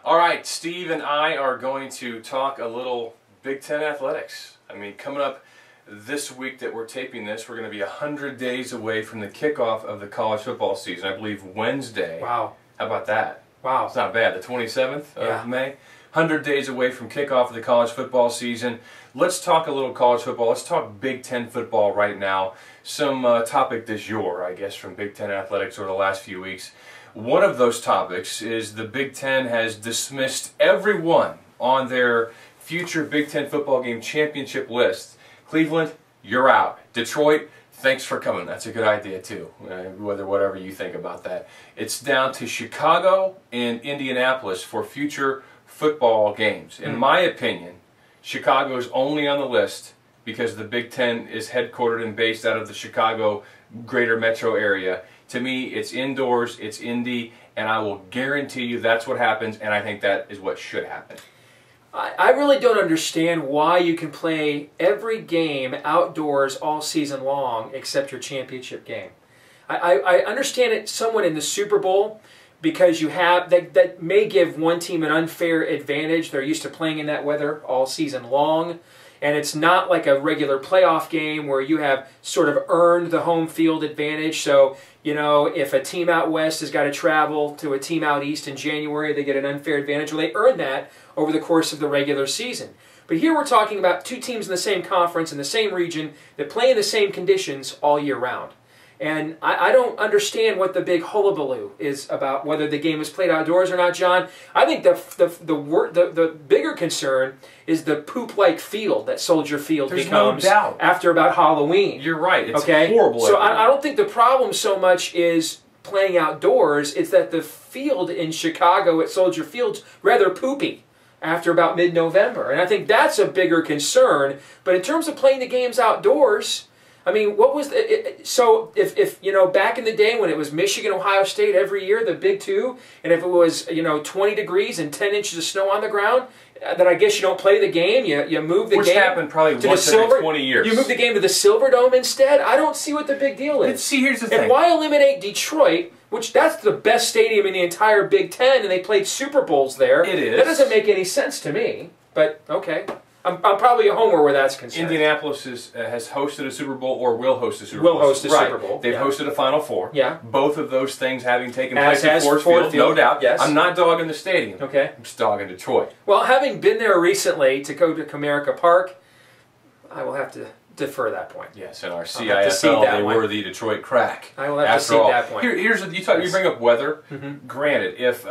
All right, Steve and I are going to talk a little Big Ten athletics. I mean, coming up this week that we're taping this, we're going to be 100 days away from the kickoff of the college football season. I believe Wednesday. Wow. How about that? Wow. It's not bad. The 27th of May. 100 days away from kickoff of the college football season. Let's talk a little college football. Let's talk Big Ten football right now. Some topic du jour, I guess, from Big Ten athletics over the last few weeks. One of those topics is the Big Ten has dismissed everyone on their future Big Ten football game championship list. Cleveland, you're out. Detroit, thanks for coming. That's a good idea too, whatever you think about that. It's down to Chicago and Indianapolis for future football games. In my opinion, Chicago is only on the list because the Big Ten is headquartered and based out of the Chicago greater metro area. To me, it's indoors, it's Indy, and I will guarantee you that's what happens, and I think that is what should happen. I really don't understand why you can play every game outdoors all season long except your championship game. I understand it somewhat in the Super Bowl because you have that may give one team an unfair advantage. They're used to playing in that weather all season long. And it's not like a regular playoff game where you have sort of earned the home field advantage. So, you know, if a team out west has got to travel to a team out east in January, they get an unfair advantage. Well, they earn that over the course of the regular season. But here we're talking about two teams in the same conference, in the same region, that play in the same conditions all year round. And I don't understand what the big hullabaloo is about whether the game is played outdoors or not, John. I think the bigger concern is the poop-like field that Soldier Field becomes after about Halloween. You're right. It's horrible. So I don't think the problem so much is playing outdoors. It's that the field in Chicago at Soldier Field's rather poopy after about mid-November. And I think that's a bigger concern. But in terms of playing the games outdoors, I mean, what was so if you know, back in the day when it was Michigan, Ohio State every year, the Big Two, and if it was, you know, 20 degrees and 10 inches of snow on the ground, then I guess you don't play the game. You move the game. Which happened probably once every 20 years. You move the game to the Silverdome instead. I don't see what the big deal is. But see, here's the thing. And why eliminate Detroit, which that's the best stadium in the entire Big Ten, and they played Super Bowls there? It is. That doesn't make any sense to me. But okay. I'm probably a homer where that's concerned. Indianapolis has hosted a Super Bowl or will host a Super Bowl. Will host a Super Bowl. They've hosted a Final Four. Yeah. Both of those things having taken place at Ford Ford Field, no doubt. Yes. I'm not dogging the stadium. Okay. I'm just dogging Detroit. Well, having been there recently to go to Comerica Park, I will have to defer that point. Yes, in our CIFL, they were the Detroit Crack. I will have to see that point. Here's you bring up weather. Granted, if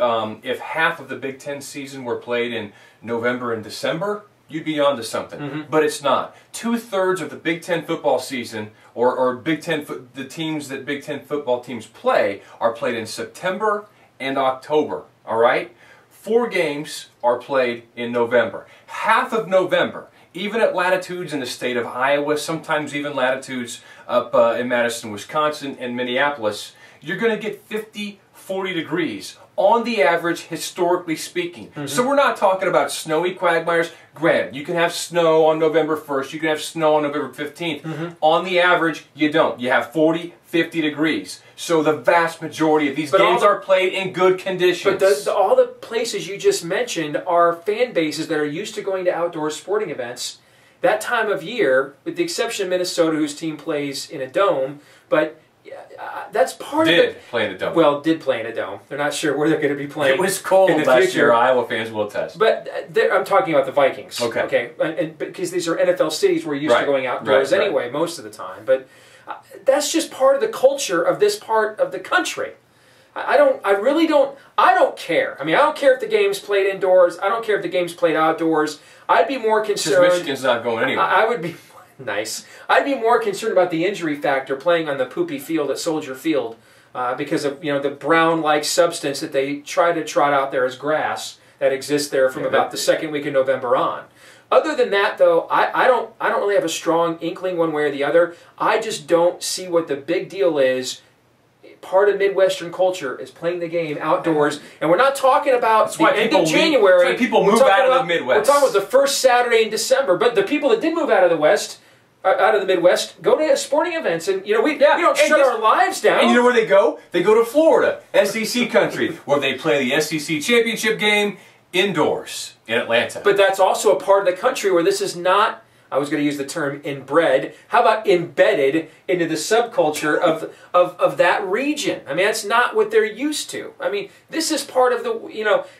half of the Big Ten season were played in November and December, you'd be onto something. But it's not. 2/3 of the Big Ten football season, or Big Ten the teams that Big Ten football teams play, are played in September and October. All right? 4 games are played in November. Half of November, even at latitudes in the state of Iowa, sometimes even latitudes up in Madison, Wisconsin, and Minneapolis, you're going to get 50, 40 degrees on the average, historically speaking. So we're not talking about snowy quagmires. Granted, you can have snow on November 1st, you can have snow on November 15th. On the average, you don't. You have 40, 50 degrees. So the vast majority of these games are played in good conditions. But all the places you just mentioned are fan bases that are used to going to outdoor sporting events that time of year, with the exception of Minnesota, whose team plays in a dome. But that's part of it. Did play in a dome. Well, did play in a dome. They're not sure where they're going to be playing. It was cold in the last future. year. Iowa fans will attest. But I'm talking about the Vikings. Okay. Okay. And because these are NFL cities, we're used to going outdoors anyway most of the time. But that's just part of the culture of this part of the country. I don't care. I mean, I don't care if the game's played indoors. I don't care if the game's played outdoors. I'd be more concerned. Because Michigan's not going anywhere. I would be nice. I'd be more concerned about the injury factor playing on the poopy field at Soldier Field because of, you know, the brown-like substance that they try to trot out there as grass that exists there from about the second week of November on. Other than that, though, I don't really have a strong inkling one way or the other. I just don't see what the big deal is. Part of Midwestern culture is playing the game outdoors, and we're not talking about the end of January. That's why people move out of the Midwest. We're talking about the first Saturday in December. But the people that did move out of the West, out of the Midwest, go to sporting events, and you know we don't shut our lives down. And you know where they go? They go to Florida, SEC country, where they play the SEC championship game indoors in Atlanta. But that's also a part of the country where this is not, I was going to use the term inbred. How about embedded into the subculture of that region? I mean, that's not what they're used to. I mean, this is part of the,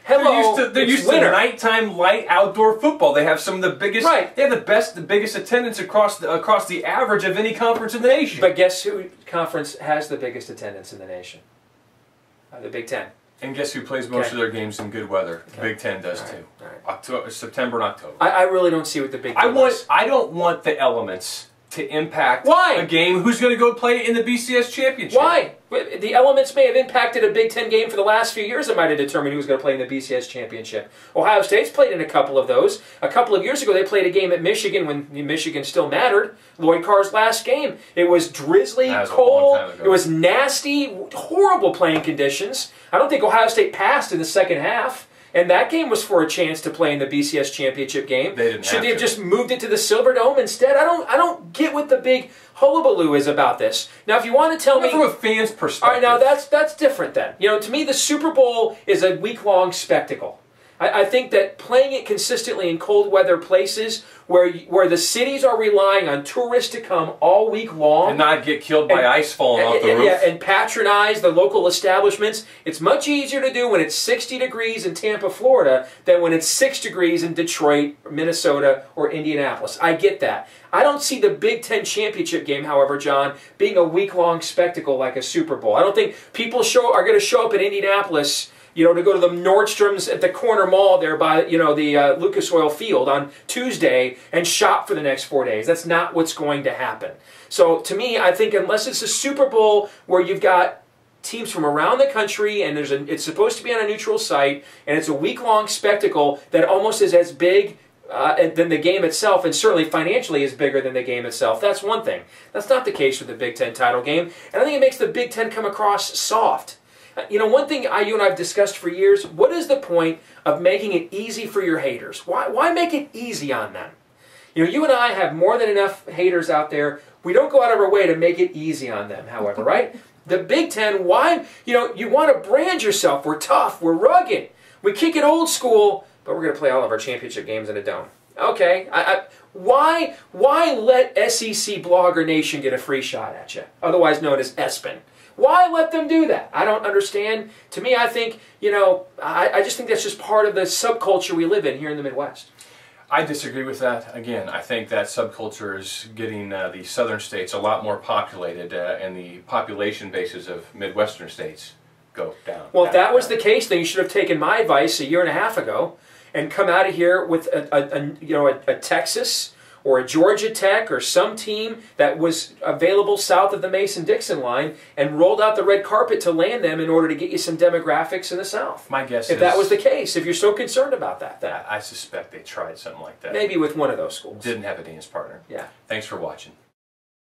hello, they're used to nighttime light outdoor football. They have some of the biggest, they have the biggest attendance across the average of any conference in the nation. But guess who conference has the biggest attendance in the nation? The Big Ten. And guess who plays most of their games in good weather? The Big Ten does too. September and October. I really don't see what the Big Ten does. I don't want the elements to impact a game. Who's going to go play in the BCS championship? Why? The elements may have impacted a Big Ten game for the last few years that might have determined who was going to play in the BCS championship. Ohio State's played in a couple of those. A couple of years ago, they played a game at Michigan when Michigan still mattered. Lloyd Carr's last game. It was drizzly, cold. It was nasty, horrible playing conditions. I don't think Ohio State passed in the second half. And that game was for a chance to play in the BCS championship game. Should they have just moved it to the Silverdome instead? I don't get what the big hullabaloo is about this. Now, if you want to tell me from a fan's perspective, all right, now that's different then. To me, the Super Bowl is a week-long spectacle. I think that playing it consistently in cold weather places where the cities are relying on tourists to come all week long and not get killed by ice falling off the roof. Yeah, and patronize the local establishments. It's much easier to do when it's 60 degrees in Tampa, Florida, than when it's 6 degrees in Detroit, Minnesota, or Indianapolis. I get that. I don't see the Big Ten championship game, however, John, being a week-long spectacle like a Super Bowl. I don't think people are going to show up in Indianapolis to go to the Nordstrom's at the corner mall there by, the Lucas Oil Field on Tuesday and shop for the next 4 days. That's not what's going to happen. So to me, I think unless it's a Super Bowl where you've got teams from around the country and it's supposed to be on a neutral site and it's a week-long spectacle that almost is as big than the game itself, and certainly financially is bigger than the game itself. That's one thing. That's not the case with the Big Ten title game, and I think it makes the Big Ten come across soft. One thing you and I have discussed for years, what is the point of making it easy for your haters? Why make it easy on them? You and I have more than enough haters out there. We don't go out of our way to make it easy on them, however, right? The Big Ten, why? You want to brand yourself. We're tough. We're rugged. We kick it old school, but we're going to play all of our championship games in a dome. Okay. Why let SEC Blogger Nation get a free shot at you, otherwise known as ESPN? Why let them do that? I don't understand. To me, I think, I just think that's just part of the subculture we live in here in the Midwest. I disagree with that. Again, I think that subculture is getting the southern states a lot more populated, and the population bases of Midwestern states go down. Well, if that was the case, then you should have taken my advice a year and a half ago and come out of here with a Texas or a Georgia Tech or some team that was available south of the Mason-Dixon line and rolled out the red carpet to land them in order to get you some demographics in the South. My guess is... If that was the case, if you're so concerned about that, then... I suspect they tried something like that. Maybe with one of those schools. Didn't have a dance partner. Yeah. Thanks for watching.